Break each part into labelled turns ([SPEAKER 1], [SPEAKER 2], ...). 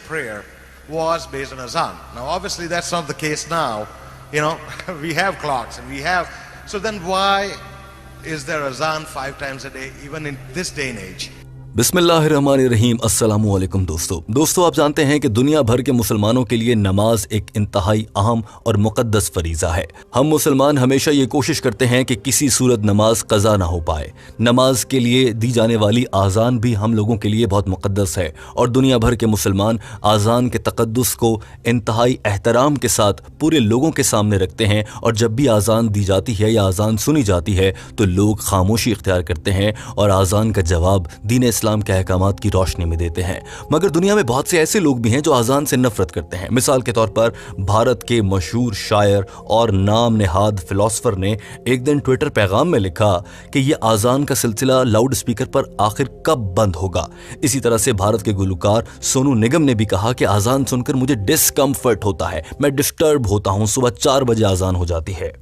[SPEAKER 1] prayer was based on azan. Now, obviously, that's not the case now. You know, we have clocks and we have. So then, why is there azan 5 times a day, even in this day and age?
[SPEAKER 2] बिस्मिल्लाहिर्रहमानिर्रहीम। अस्सलामु अलैकुम दोस्तों आप जानते हैं कि दुनिया भर के मुसलमानों के लिए नमाज एक इंतहाई अहम और मुकद्दस फरीज़ा है। हम मुसलमान हमेशा ये कोशिश करते हैं कि किसी सूरत नमाज कज़ा ना हो पाए। नमाज के लिए दी जाने वाली आज़ान भी हम लोगों के लिए बहुत मुकद्दस है और दुनिया भर के मुसलमान आज़ान के तक़द्दुस को इंतहाई एहतराम के साथ पूरे लोगों के सामने रखते हैं और जब भी आज़ान दी जाती है या आज़ान सुनी जाती है तो लोग खामोशी इख्तियार करते हैं और आज़ान का जवाब दीन इस्लाम के अहकामात की रोशनी में देते हैं। मगर दुनिया में बहुत से ऐसे लोग भी हैं जो आज़ान से नफरत करते हैं। मिसाल के तौर पर भारत के मशहूर शायर और नाम नेहाद फिलोसफर ने एक दिन ट्विटर पैगाम में लिखा कि यह आज़ान का सिलसिला लाउड स्पीकर पर आखिर कब बंद होगा। इसी तरह से भारत के गुलकार सोनू निगम ने भी कहा कि आज़ान सुनकर मुझे डिस्कम्फर्ट होता है, मैं डिस्टर्ब होता हूं, सुबह 4 बजे आज़ान हो जाती है।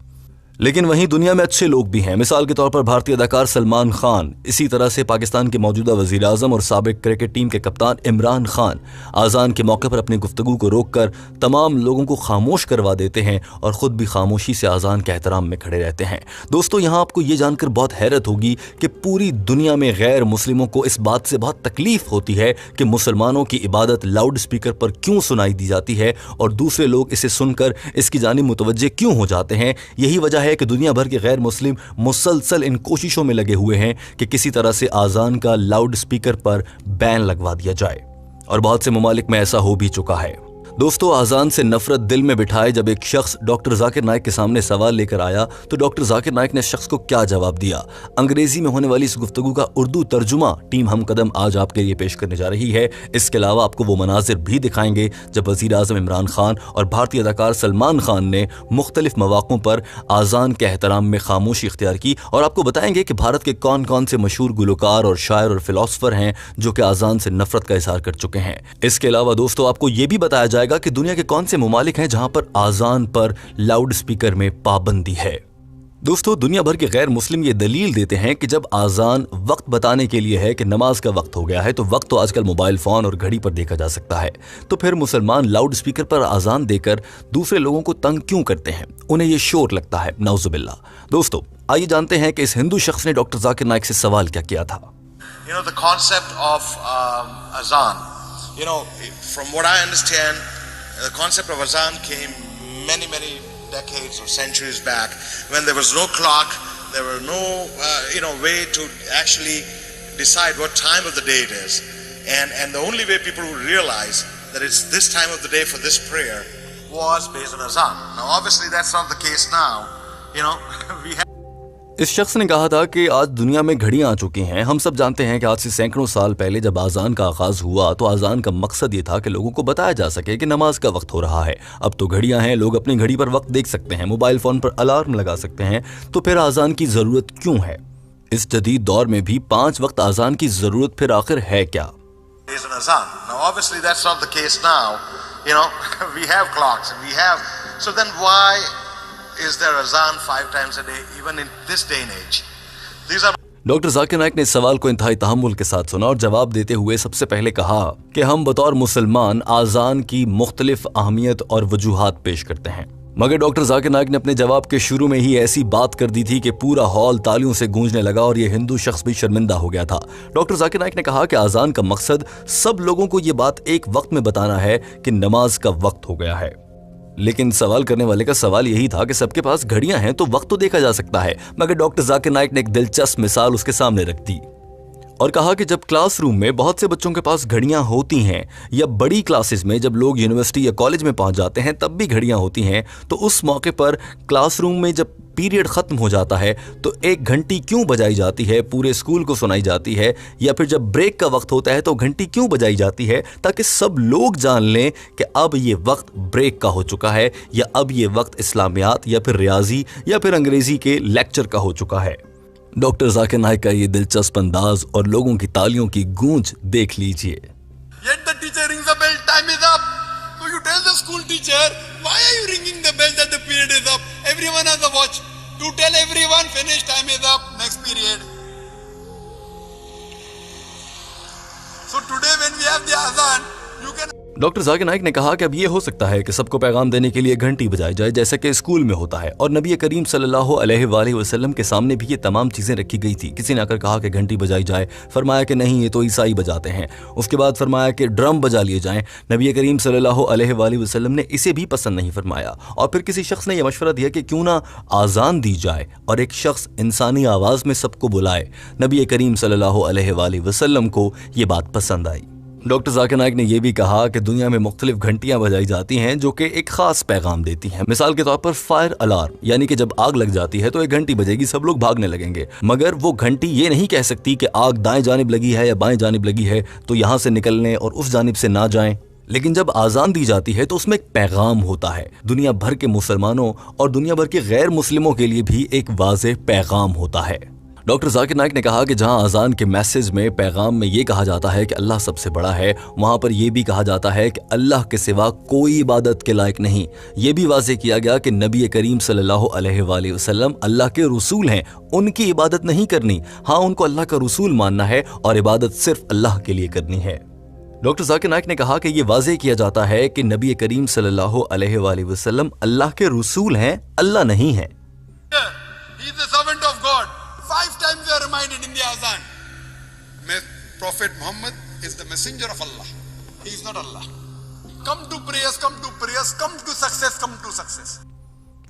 [SPEAKER 2] लेकिन वहीं दुनिया में अच्छे लोग भी हैं। मिसाल के तौर पर भारतीय अदाकार सलमान खान, इसी तरह से पाकिस्तान के मौजूदा वजीर आज़म और साबिक क्रिकेट टीम के कप्तान इमरान खान आज़ान के मौके पर अपनी गुफ्तगू को रोककर तमाम लोगों को खामोश करवा देते हैं और ख़ुद भी खामोशी से आज़ान के एहतराम में खड़े रहते हैं। दोस्तों, यहाँ आपको ये जानकर बहुत हैरत होगी कि पूरी दुनिया में गैर मुस्लिमों को इस बात से बहुत तकलीफ होती है कि मुसलमानों की इबादत लाउड स्पीकर पर क्यों सुनाई दी जाती है और दूसरे लोग इसे सुनकर इसकी जानिब मुतवज्जे क्यों हो जाते हैं। यही वजह है कि दुनिया भर के गैर मुस्लिम मुसलसल इन कोशिशों में लगे हुए हैं कि किसी तरह से आज़ान का लाउड स्पीकर पर बैन लगवा दिया जाए और बहुत से ममालिक में ऐसा हो भी चुका है। दोस्तों, आज़ान से नफरत दिल में बिठाए जब एक शख्स डॉक्टर जाकिर नाइक के सामने सवाल लेकर आया तो डॉक्टर जाकिर नाइक ने शख्स को क्या जवाब दिया। अंग्रेजी में होने वाली इस गुफ्तगू का उर्दू तर्जुमा टीम हम कदम आज आपके लिए पेश करने जा रही है। इसके अलावा आपको वो मनाजिर भी दिखाएंगे जब वज़ीर आज़म इमरान खान और भारतीय अदाकार सलमान खान ने मुख्तलिफ मौक़ों पर आज़ान के एहतराम में खामोशी इख्तियार की और आपको बताएंगे कि भारत के कौन कौन से मशहूर गुलकार और शायर और फिलोसफर हैं जो कि आज़ान से नफरत का इज़हार कर चुके हैं। इसके अलावा दोस्तों, आपको ये भी बताया जाएगा कि दुनिया के कौन से ममालिक हैं जहां पर आज़ान पर लाउड स्पीकर में पाबंदी है। दोस्तों, दुनिया भर के गैर मुस्लिम ये दलील देते हैं कि जब आज़ान वक्त बताने के लिए है कि नमाज का वक्त हो गया है तो वक्त तो आजकल मोबाइल फ़ोन और घड़ी पर देखा जा सकता है, तो फिर मुसलमान लाउड स्पीकर पर आज़ान देकर दूसरे लोगों को तंग क्यों करते हैं? उन्हें ये शोर लगता है, नाउज़ुबिल्लाह। दोस्तों, आइए जानते हैं कि इस हिंदू शख्स ने डॉक्टर जाकिर नाइक से सवाल क्या किया था।
[SPEAKER 1] You know, the concept of azan, you know, from what I understand, the concept of azan came many decades or centuries back when there was no clock, there were no way to actually decide what time of the day it is, and the only way people would realize that it's this time of the day for this prayer was based on azan. Now obviously that's not the case now. You know, we have
[SPEAKER 2] इस शख्स ने कहा था कि आज दुनिया में घड़ियां आ चुकी हैं। हम सब जानते हैं कि आज से सैकड़ों साल पहले जब आज़ान का आगाज़ हुआ तो आज़ान का मकसद ये था कि लोगों को बताया जा सके कि नमाज का वक्त हो रहा है। अब तो घड़ियां हैं, लोग अपनी घड़ी पर वक्त देख सकते हैं, मोबाइल फ़ोन पर अलार्म लगा सकते हैं, तो फिर आज़ान की ज़रूरत क्यों है? इस जदीद दौर में भी 5 वक्त आज़ान की ज़रूरत फिर आखिर है क्या?
[SPEAKER 1] Now obviously that's not the case now. You know, we have clocks and we have. So then why is there azan 5 times a day even in this day and age? These are
[SPEAKER 2] doctor Zakir Naik ने इस सवाल को इंतहाई तहम्मुल के साथ सुना और जवाब देते हुए सबसे पहले कहा कि हम बतौर मुसलमान आज़ान की मुख्तलिफ अहमियत और वजूहात पेश करते हैं। मगर डॉक्टर जाकिर नाइक ने अपने जवाब के शुरू में ही ऐसी बात कर दी थी कि पूरा हॉल तालियों से गूंजने लगा और ये हिंदू शख्स भी शर्मिंदा हो गया था। डॉक्टर जाकिर नाइक ने कहा कि आज़ान का मकसद सब लोगों को ये बात एक वक्त में बताना है कि नमाज का वक्त हो गया है। लेकिन सवाल करने वाले का सवाल यही था कि सबके पास घड़ियां हैं तो वक्त तो देखा जा सकता है। मगर डॉक्टर जाकिर नाइक ने एक दिलचस्प मिसाल उसके सामने रख दी और कहा कि जब क्लासरूम में बहुत से बच्चों के पास घड़ियां होती हैं या बड़ी क्लासेस में जब लोग यूनिवर्सिटी या कॉलेज में पहुंच जाते हैं तब भी घड़ियां होती हैं, तो उस मौके पर क्लासरूम में जब पीरियड ख़त्म हो जाता है तो 1 घंटी क्यों बजाई जाती है, पूरे स्कूल को सुनाई जाती है, या फिर जब ब्रेक का वक्त होता है तो घंटी क्यों बजाई जाती है, ताकि सब लोग जान लें कि अब ये वक्त ब्रेक का हो चुका है या अब ये वक्त इस्लामियात या फिर रियाजी या फिर अंग्रेज़ी के लेक्चर का हो चुका है। डॉक्टर जाकिर नाइक का ये दिलचस्प अंदाज और लोगों की तालियों की गूंज देख लीजिए।
[SPEAKER 3] Yet the teacher rings the bell, time is up. So you tell the school teacher, why are you ringing the bell that the period is up? Everyone has a watch. To tell everyone, finish, time is up, next period. So today when we have the azan, you can
[SPEAKER 2] doctor Zakir Naik ने कहा कि अब ये हो सकता है कि सबको पैगाम देने के लिए घंटी बजाई जाए जैसे कि स्कूल में होता है, और नबी करीम सल्लल्लाहु अलैहि वसल्लम के सामने भी ये तमाम चीजें रखी गई थी। किसी ने आकर कहा कि घंटी बजाई जाए, फरमाया कि नहीं, ये तो ईसाई बजाते हैं। उसके बाद फरमाया कि ड्रम बजा लिए जाएं, नबी करीम सल्लल्लाहु अलैहि वसल्लम ने इसे भी पसंद नहीं फरमाया। और फिर किसी शख्स ने यह मशवरा दिया कि क्यों ना आज़ान दी जाए और एक शख्स इंसानी आवाज़ में सबको बुलाए। नबी करीम सल्लल्लाहु अलैहि वसल्लम को ये बात पसंद आई। डॉक्टर जाकिर नाइक ने यह भी कहा कि दुनिया में मुख्तलिफ घंटियां बजाई जाती हैं जो कि एक खास पैगाम देती हैं। मिसाल के तौर पर फायर अलार्म, यानी कि जब आग लग जाती है तो एक घंटी बजेगी, सब लोग भागने लगेंगे, मगर वो घंटी ये नहीं कह सकती कि आग दाएं जानिब लगी है या बाएं जानिब लगी है तो यहां से निकलने और उस जानिब से ना जाएं। लेकिन जब आज़ान दी जाती है तो उसमें एक पैगाम होता है। दुनिया भर के मुसलमानों और दुनिया भर के गैर मुस्लिमों के लिए भी एक वाज़ेह पैगाम होता है। डॉक्टर जाकिर नाइक ने कहा कि जहां आज़ान के मैसेज में, पैगाम में ये कहा जाता है कि अल्लाह सबसे बड़ा है, वहां पर यह भी कहा जाता है कि अल्लाह के सिवा कोई इबादत के लायक नहीं। ये भी वाज़ेह किया गया कि नबी करीम सल्लल्लाहु अलैहि वसल्लम अल्लाह के रसूल हैं, उनकी इबादत नहीं करनी, हाँ उनको अल्लाह का रसूल मानना है और इबादत सिर्फ अल्लाह के लिए करनी है। डॉक्टर जाकिर नाइक ने कहा कि यह वाज़ेह किया जाता है कि नबी करीम सल्लल्लाहु अलैहि वसल्लम अल्लाह के रसूल हैं, अल्लाह नहीं है।
[SPEAKER 3] He is the servant of God. 5 times we are reminded in the Azan. Prophet Muhammad is the messenger of Allah. He is not Allah. Come to prayers, come to prayers, come to success, come to success.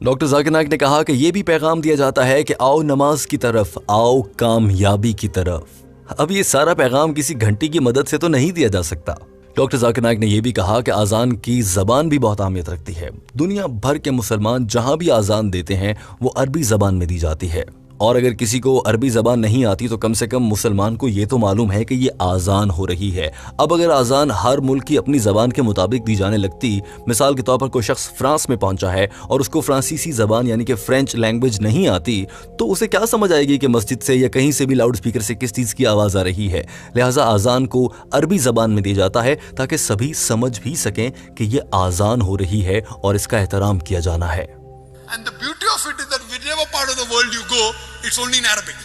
[SPEAKER 2] Doctor Zakir Naik ने कहा कि यह भी पैगाम दिया जाता है कि आओ नमाज की तरफ, आओ कामयाबी की तरफ। अब ये सारा पैगाम किसी घंटी की मदद से तो नहीं दिया जा सकता। डॉक्टर जाकिर नाइक ने यह भी कहा कि आज़ान की ज़बान भी बहुत अहमियत रखती है। दुनिया भर के मुसलमान जहां भी आज़ान देते हैं वो अरबी ज़बान में दी जाती है, और अगर किसी को अरबी ज़बान नहीं आती तो कम से कम मुसलमान को ये तो मालूम है कि ये आज़ान हो रही है। अब अगर आज़ान हर मुल्क की अपनी ज़बान के मुताबिक दी जाने लगती, मिसाल के तौर पर कोई शख्स फ्रांस में पहुंचा है और उसको फ्रांसीसी ज़बान यानी कि फ्रेंच लैंग्वेज नहीं आती, तो उसे क्या समझ आएगी कि मस्जिद से या कहीं से भी लाउड स्पीकर से किस चीज़ की आवाज़ आ रही है। लिहाजा आज़ान को अरबी ज़बान में दिया जाता है ताकि सभी समझ भी सकें कि ये आज़ान हो रही है और इसका एहतराम किया जाना है।
[SPEAKER 3] And the beauty of it is that whichever part of the world you go, it's only in Arabic.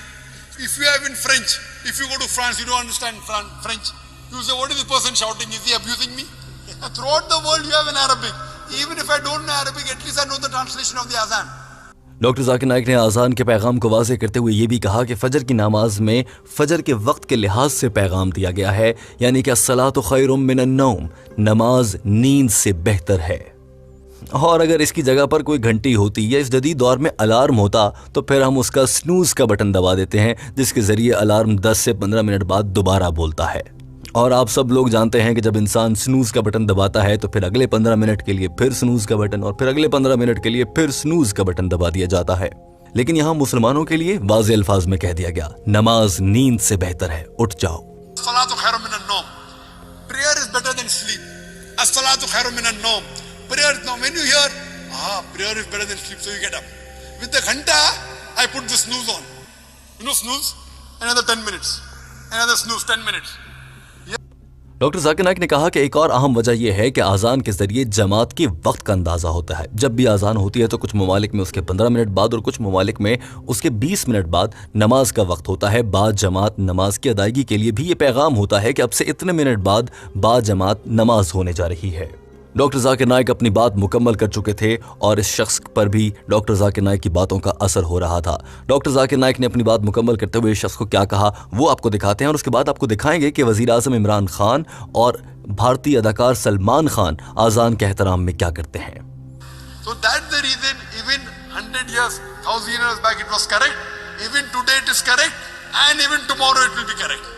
[SPEAKER 3] If you have in French, if you go to France, you don't understand French. You say, what is the person shouting? Is he abusing me? Throughout the world you have in Arabic. Even if I don't know Arabic, at least I know the translation of the Azan.
[SPEAKER 2] Doctor Zakir Naik ने आज़ान के पैगाम को वाज़ेह करते हुए ये भी कहा कि फजर की नमाज में फजर के वक्त के लिहाज से पैगाम दिया गया है, यानी कि अस्सलातु खैरुम मिनन नौम, नमाज नींद से बेहतर है। और अगर इसकी जगह पर कोई घंटी होती या इस जदीद दौर में अलार्म होता तो फिर हम उसका स्नूज़ का बटन दबा देते हैं, जिसके ज़रिए अलार्म 10 से 15 मिनट बाद दोबारा बोलता है। और आप सब लोग जानते हैं कि जब इंसान स्नूज़ का बटन दबाता है तो फिर अगले 15 मिनट के लिए फिर स्नूज़ का बटन, और फिर अगले 15 मिनट के लिए फिर स्नूज़ का बटन दबा दिया जाता है। लेकिन यहाँ मुसलमानों के लिए वाज़ेह अल्फाज में कह दिया गया, नमाज नींद से बेहतर है, उठ जाओ।
[SPEAKER 3] As-salatu khairun minan nawm. Prayer is better than sleep. As-salatu khairun minan nawm. Prayer, now when you hear, prayer is better than sleep, so you get up. With the ghanta, I put the snooze on. You know snooze? Another 10 minutes. Another snooze, 10 minutes.
[SPEAKER 2] Doctor Zakir Naik ने कहा कि एक और अहम वजह यह है कि आज़ान के जरिए जमात के वक्त का अंदाज़ा होता है। जब भी आज़ान होती है तो कुछ ममालिक में उसके 15 मिनट बाद और कुछ ममालिक में उसके 20 मिनट बाद नमाज का वक्त होता है। बाद जमात नमाज की अदायगी के लिए भी ये पैगाम होता है कि अब से इतने मिनट बाद बाद जमात नमाज होने जा रही है। डॉक्टर जाकिर नाइक अपनी बात मुकम्मल कर चुके थे और इस शख्स पर भी डॉक्टर जाकिर नाइक की बातों का असर हो रहा था। डॉक्टर जाकिर नाइक ने अपनी बात मुकम्मल करते हुए इस शख्स को क्या कहा वो आपको दिखाते हैं, और उसके बाद आपको दिखाएंगे कि वज़ीर आज़म इमरान खान और भारतीय अदाकार सलमान खान आज़ान के एहतराम में क्या करते हैं।
[SPEAKER 3] So that's the reason even 100 years, 1000 years back it was correct, even today it is correct, and even tomorrow it will be correct.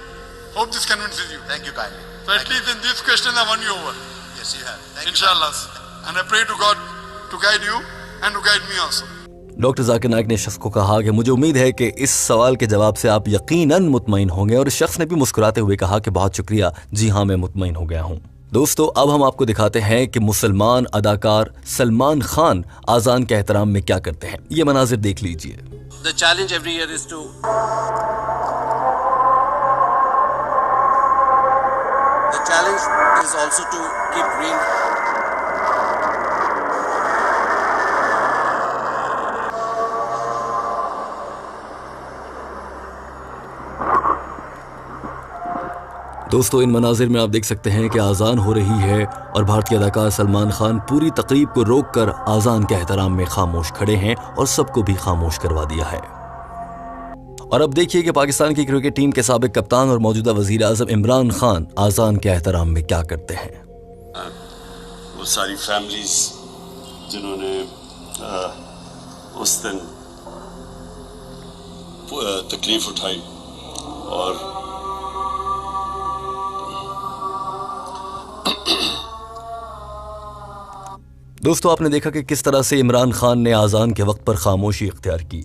[SPEAKER 3] Hope this convinces you.
[SPEAKER 1] Thank you kindly.
[SPEAKER 3] So at least in this question I won you over.
[SPEAKER 1] Yes, you have. Thank you.
[SPEAKER 3] Inshallah. And I pray to God to guide you and to guide me also.
[SPEAKER 2] Doctor Zakir Naik ने शख्स को कहा कि मुझे उम्मीद है कि इस सवाल के जवाब से आप यकीनन मुतमईन होंगे, और इस शख्स ने भी मुस्कुराते हुए कहा कि बहुत शुक्रिया, जी हाँ मैं मुतमईन हो गया हूँ। दोस्तों अब हम आपको दिखाते हैं कि मुसलमान अदाकार सलमान खान आज़ान के एहतराम में क्या करते हैं। ये मनाजिर देख लीजिए।
[SPEAKER 4] The challenge every year is to The challenge is also to keep green.
[SPEAKER 2] दोस्तों, इन मनाजिर में आप देख सकते हैं कि आज़ान हो रही है और भारतीय अदाकार सलमान खान पूरी तकरीब को रोककर आज़ान के एहतराम में खामोश खड़े हैं और सबको भी खामोश करवा दिया है। और अब देखिए कि पाकिस्तान की क्रिकेट टीम के साबिक कप्तान और मौजूदा वज़ीर आज़म इमरान खान आज़ान के एहतराम में क्या करते हैं।
[SPEAKER 5] वो सारी फैमिलीज जिन्होंने उस दिन तकलीफ उठाई और
[SPEAKER 2] दोस्तों, आपने देखा कि किस तरह से इमरान खान ने आज़ान के वक्त पर खामोशी इख्तियार की।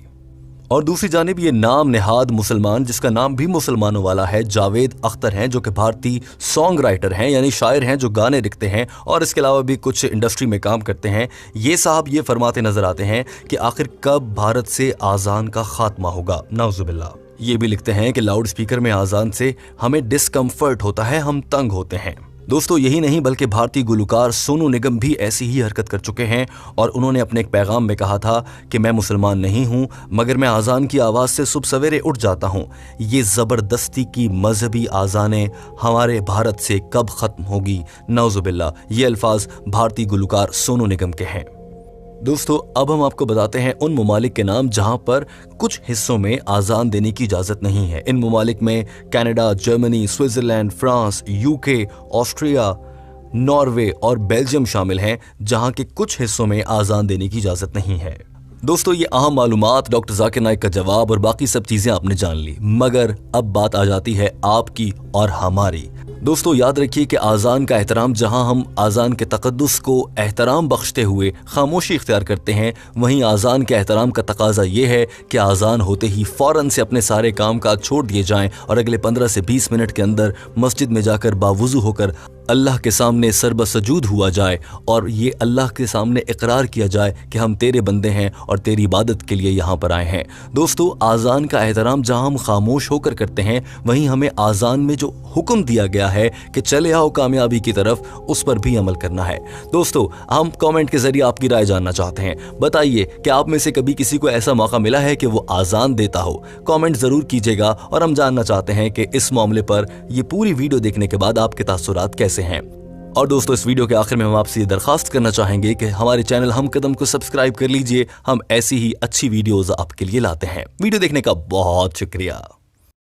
[SPEAKER 2] और दूसरी जानिब ये नाम नेहाद मुसलमान, जिसका नाम भी मुसलमानों वाला है, जावेद अख्तर हैं, जो कि भारतीय सॉन्ग राइटर हैं, यानी शायर हैं जो गाने लिखते हैं और इसके अलावा भी कुछ इंडस्ट्री में काम करते हैं। ये साहब ये फरमाते नजर आते हैं कि आखिर कब भारत से आज़ान का खात्मा होगा। नाउजुबिल्लाह। ये भी लिखते हैं कि लाउड स्पीकर में आज़ान से हमें डिस्कम्फर्ट होता है, हम तंग होते हैं। दोस्तों, यही नहीं बल्कि भारतीय गुलकार सोनू निगम भी ऐसी ही हरकत कर चुके हैं और उन्होंने अपने एक पैगाम में कहा था कि मैं मुसलमान नहीं हूं, मगर मैं आज़ान की आवाज़ से सुबह सवेरे उठ जाता हूं। ये ज़बरदस्ती की मजहबी आज़ानें हमारे भारत से कब ख़त्म होगी। नाउजुबिल्लाह। ये अल्फाज भारतीय गुलकार सोनू निगम के हैं। दोस्तों, अब हम आपको बताते हैं उन ममालिक के नाम जहां पर कुछ हिस्सों में आज़ान देने की इजाज़त नहीं है। इन ममालिक में Canada, Germany, Switzerland, France, UK, Austria, Norway और बेल्जियम शामिल हैं, जहां के कुछ हिस्सों में आज़ान देने की इजाज़त नहीं है। दोस्तों, ये अहम मालूमात, डॉक्टर जाकिर नाइक का जवाब और बाकी सब चीज़ें आपने जान ली, मगर अब बात आ जाती है आपकी और हमारी। दोस्तों, याद रखिए कि आज़ान का एहतराम, जहां हम आज़ान के तक़द्दुस को एहतराम बख्शते हुए खामोशी इख्तियार करते हैं, वहीं आज़ान के एहतराम का तकाजा ये है कि आज़ान होते ही फ़ौरन से अपने सारे काम काज छोड़ दिए जाएं और अगले 15 से 20 मिनट के अंदर मस्जिद में जाकर बावुज़ू होकर अल्लाह के सामने सरबसजूद हुआ जाए और ये अल्लाह के सामने इकरार किया जाए कि हम तेरे बंदे हैं और तेरी इबादत के लिए यहाँ पर आए हैं। दोस्तों, आज़ान का एहतराम जहाँ हम खामोश होकर करते हैं, वहीं हमें आज़ान में जो हुक्म दिया गया है कि चले आओ कामयाबी की तरफ, उस पर भी अमल करना है। दोस्तों, हम कमेंट के जरिए आपकी राय जानना चाहते हैं। बताइए कि आप में से कभी किसी को ऐसा मौका मिला है कि वो आज़ान देता हो। कमेंट ज़रूर कीजिएगा और हम जानना चाहते हैं कि इस मामले पर ये पूरी वीडियो देखने के बाद आपके तासुरात कैसे हैं। और दोस्तों, इस वीडियो के आखिर में हम आपसे ये दरखास्त करना चाहेंगे कि हमारे चैनल हम कदम को सब्सक्राइब कर लीजिए। हम ऐसी ही अच्छी वीडियोस आपके लिए लाते हैं। वीडियो देखने का बहुत शुक्रिया।